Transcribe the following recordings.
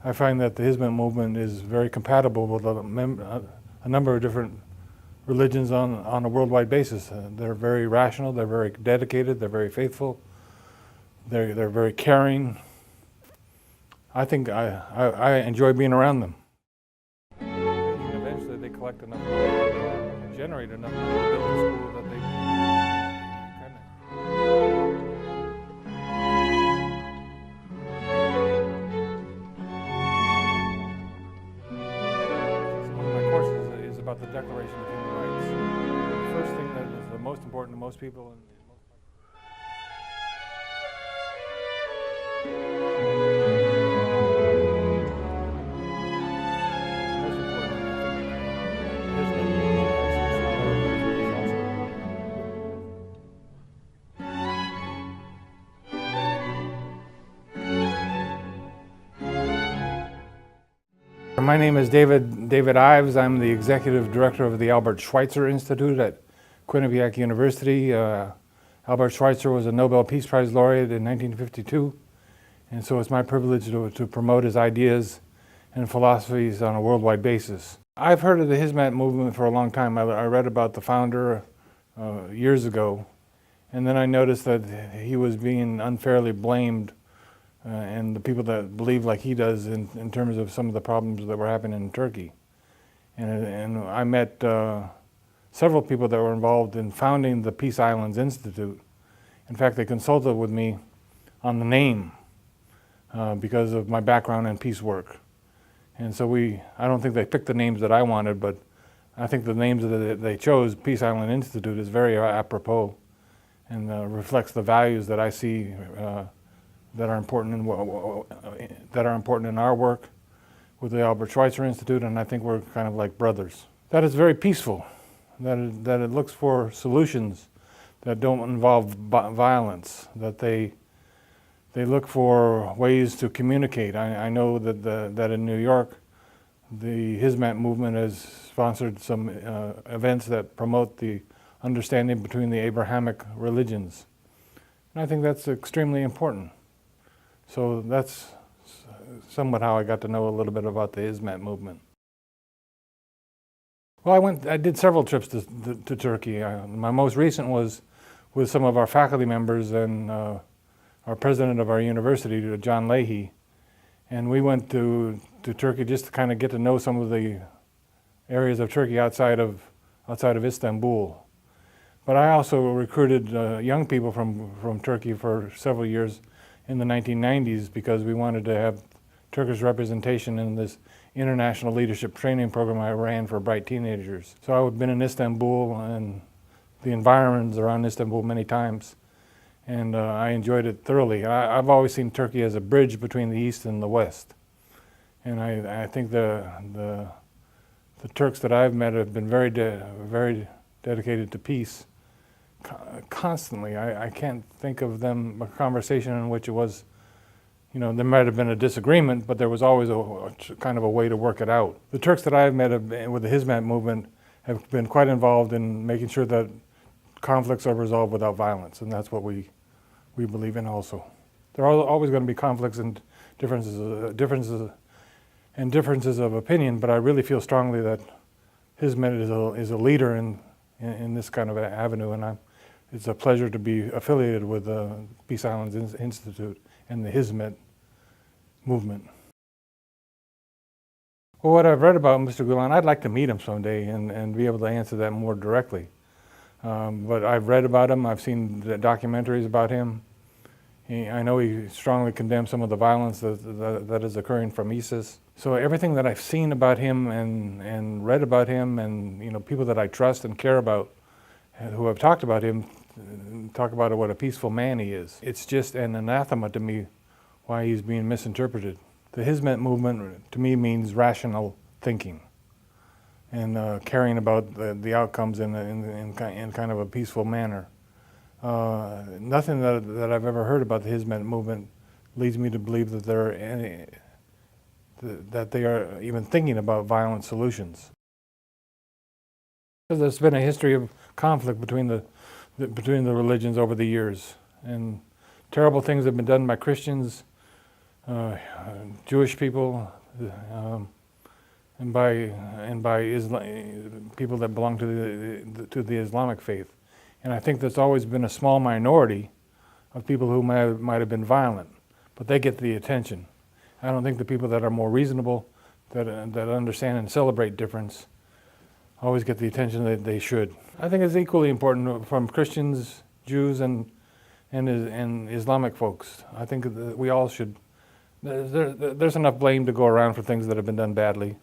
I find that the Hizmet movement is very compatible with a number of different religions on a worldwide basis. They're very rational, they're very dedicated, they're very faithful, they're very caring. I think I enjoy being around them. And eventually they collect enough money, generate enough money to build a school that they kind of... One of my courses is about the Declaration of Human Rights. The first thing that is the most important to most people. My name is David Ives. I'm the executive director of the Albert Schweitzer Institute at Quinnipiac University. Albert Schweitzer was a Nobel Peace Prize laureate in 1952, and so it's my privilege to promote his ideas and philosophies on a worldwide basis. I've heard of the Hizmet movement for a long time. I read about the founder years ago, and then I noticed that he was being unfairly blamed and the people that believe like he does in terms of some of the problems that were happening in Turkey. And I met several people that were involved in founding the Peace Islands Institute. In fact, they consulted with me on the name because of my background in peace work. And so I don't think they picked the names that I wanted, but I think the names that they chose, Peace Island Institute, is very apropos and reflects the values that I see that are important in our work with the Albert Schweitzer Institute, and I think we're kind of like brothers. That is very peaceful, that it looks for solutions that don't involve violence, that they look for ways to communicate. I know that in New York, the Hizmet movement has sponsored some events that promote the understanding between the Abrahamic religions. And I think that's extremely important. So that's somewhat how I got to know a little bit about the Hizmet movement. Well, I did several trips to Turkey. My most recent was with some of our faculty members and our president of our university, John Leahy. And we went to Turkey just to kind of get to know some of the areas of Turkey outside of Istanbul. But I also recruited young people from Turkey for several years in the 1990s because we wanted to have Turkish representation in this international leadership training program I ran for bright teenagers. So I've been in Istanbul and the environs around Istanbul many times, and I enjoyed it thoroughly. I've always seen Turkey as a bridge between the East and the West, and I think the Turks that I've met have been very dedicated to peace. Constantly. I can't think of a conversation in which it was, there might have been a disagreement, but there was always a kind of a way to work it out. The Turks that I've met with the Hizmet movement have been quite involved in making sure that conflicts are resolved without violence, and that's what we believe in also. There are always going to be conflicts and differences of opinion, but I really feel strongly that Hizmet is a leader in this kind of avenue, and it's a pleasure to be affiliated with the Peace Islands Institute and the Hizmet movement. Well, what I've read about Mr. Gulen, I'd like to meet him someday and be able to answer that more directly. But I've read about him, I've seen the documentaries about him. I know he strongly condemns some of the violence that is occurring from ISIS. So everything that I've seen about him and read about him and people that I trust and care about who have talked about him, talk about what a peaceful man he is. It's just an anathema to me why he's being misinterpreted. The Hizmet movement to me means rational thinking and caring about the outcomes in kind of a peaceful manner. Nothing that I've ever heard about the Hizmet movement leads me to believe that they are even thinking about violent solutions. There's been a history of conflict between the religions over the years, and terrible things have been done by Christians Jewish people, and by people that belong to the Islamic faith. And I think there's always been a small minority of people who might have been violent, but they get the attention. I don't think the people that are more reasonable, that understand and celebrate difference, always get the attention that they should. I think it's equally important from Christians, Jews, and Islamic folks. I think that we all should. There's enough blame to go around for things that have been done badly,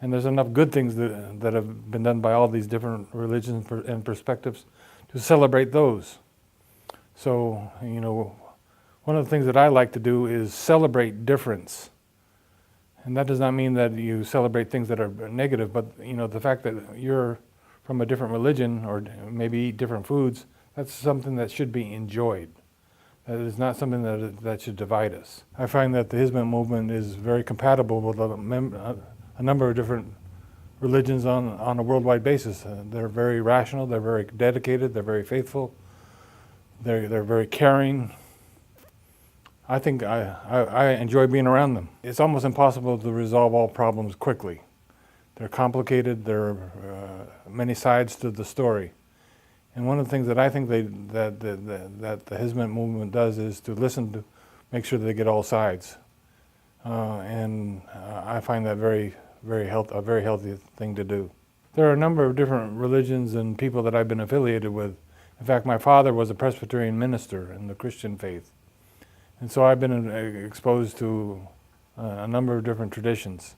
and there's enough good things that have been done by all these different religions and perspectives to celebrate those. So, one of the things that I like to do is celebrate difference. And that does not mean that you celebrate things that are negative, but the fact that you're from a different religion or maybe eat different foods, that's something that should be enjoyed. That is not something that should divide us. I find that the Hizmet movement is very compatible with a number of different religions on a worldwide basis. They're very rational, they're very dedicated, they're very faithful, they're very caring. I think I enjoy being around them. It's almost impossible to resolve all problems quickly. They're complicated, there are many sides to the story. And one of the things that I think that the Hizmet movement does is to listen to make sure that they get all sides. And I find that a very healthy thing to do. There are a number of different religions and people that I've been affiliated with. In fact, my father was a Presbyterian minister in the Christian faith. And so I've been exposed to a number of different traditions.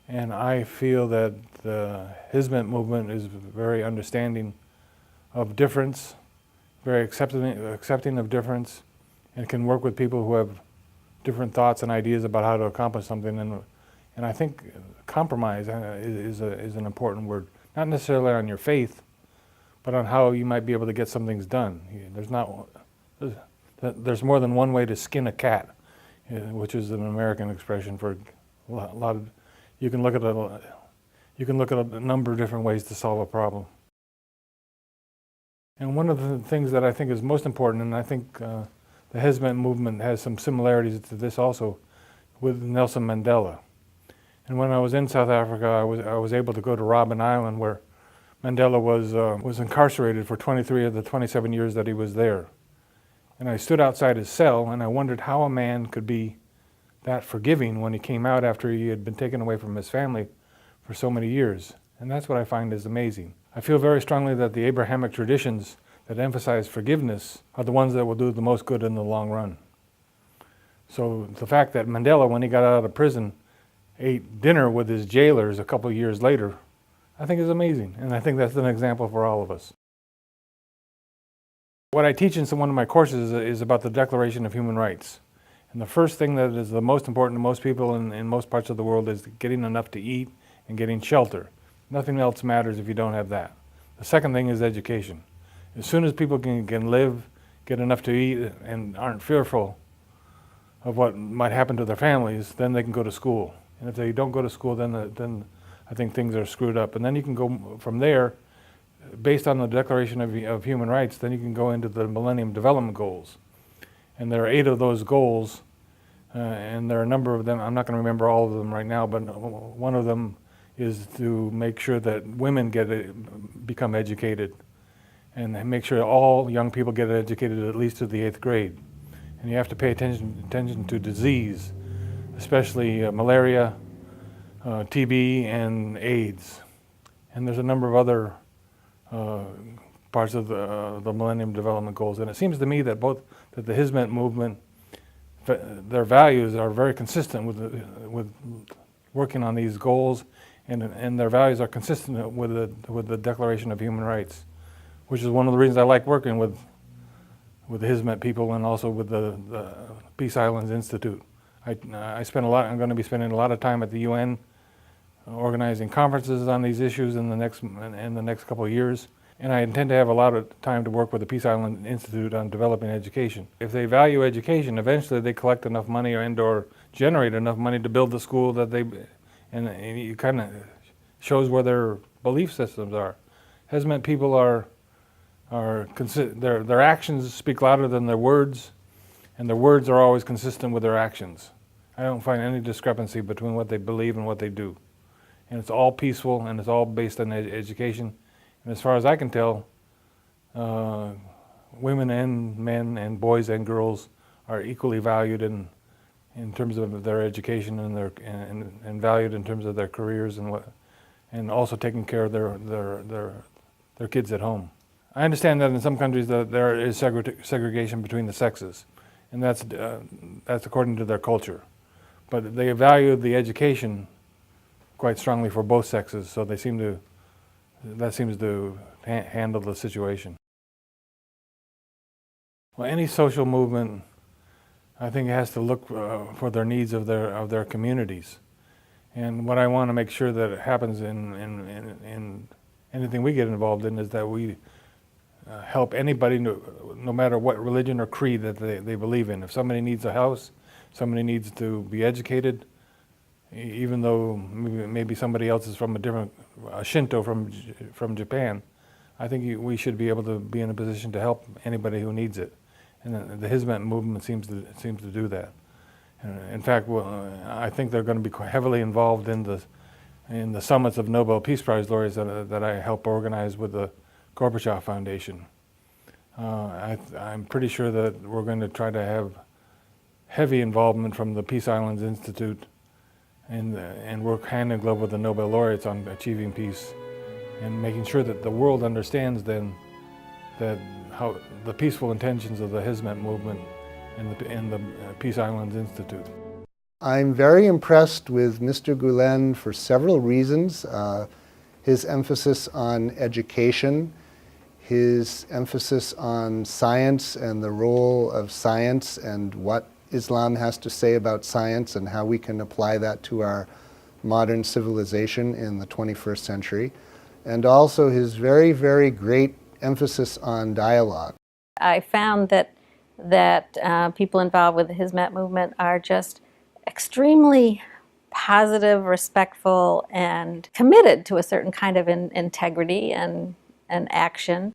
And I feel that the Hizmet movement is very understanding of difference, very accepting of difference, and can work with people who have different thoughts and ideas about how to accomplish something. And I think compromise is an important word, not necessarily on your faith, but on how you might be able to get some things done. There's more than one way to skin a cat, which is an American expression for a lot of. You can look at a number of different ways to solve a problem. And one of the things that I think is most important, and I think the Hizmet movement has some similarities to this also, with Nelson Mandela. And when I was in South Africa, I was able to go to Robben Island, where Mandela was incarcerated for 23 of the 27 years that he was there. And I stood outside his cell, and I wondered how a man could be that forgiving when he came out after he had been taken away from his family for so many years. And that's what I find is amazing. I feel very strongly that the Abrahamic traditions that emphasize forgiveness are the ones that will do the most good in the long run. So the fact that Mandela, when he got out of prison, ate dinner with his jailers a couple of years later, I think is amazing. And I think that's an example for all of us. What I teach in one of my courses is about the Declaration of Human Rights. And the first thing that is the most important to most people in most parts of the world is getting enough to eat and getting shelter. Nothing else matters if you don't have that. The second thing is education. As soon as people can live, get enough to eat, and aren't fearful of what might happen to their families, then they can go to school. And if they don't go to school, then I think things are screwed up. And then you can go from there, based on the Declaration of Human Rights, then you can go into the Millennium Development Goals. And there are 8 of those goals, and there are a number of them. I'm not going to remember all of them right now, but one of them is to make sure that women become educated, and make sure all young people get educated at least to the 8th grade. And you have to pay attention to disease, especially malaria, TB, and AIDS. And there's a number of other parts of the Millennium Development Goals. And it seems to me that the Hizmet movement, their values are very consistent with working on these goals, and their values are consistent with the Declaration of Human Rights, which is one of the reasons I like working with the Hizmet people and also with the Peace Islands Institute. I'm going to be spending a lot of time at the UN organizing conferences on these issues in the next couple of years. And I intend to have a lot of time to work with the Peace Island Institute on developing education. If they value education, eventually they collect enough money or generate enough money to build the school that and it kind of shows where their belief systems are. Hizmet people their actions speak louder than their words, and their words are always consistent with their actions. I don't find any discrepancy between what they believe and what they do. And it's all peaceful, and it's all based on education. And as far as I can tell, women and men and boys and girls are equally valued in terms of their education and valued in terms of their careers and also taking care of their kids at home. I understand that in some countries that there is segregation between the sexes, and that's according to their culture. But they value the education quite strongly for both sexes, so that seems to handle the situation. Well, any social movement, I think, has to look for their needs of their communities. And what I want to make sure that happens in anything we get involved in is that we help anybody, no matter what religion or creed that they believe in. If somebody needs a house, somebody needs to be educated, even though maybe somebody else is from a Shinto from Japan, I think we should be able to be in a position to help anybody who needs it. And the Hizmet movement seems to do that. In fact, I think they're going to be heavily involved in the summits of Nobel Peace Prize laureates that I help organize with the Gorbachev Foundation. I'm pretty sure that we're going to try to have heavy involvement from the Peace Islands Institute and work hand in glove with the Nobel laureates on achieving peace and making sure that the world understands then that how the peaceful intentions of the Hizmet movement and the Peace Islands Institute. I'm very impressed with Mr. Gulen for several reasons. His emphasis on education, his emphasis on science and the role of science and what Islam has to say about science and how we can apply that to our modern civilization in the 21st century, and also his very, very great emphasis on dialogue. I found that people involved with the Hizmet movement are just extremely positive, respectful, and committed to a certain kind of integrity and action.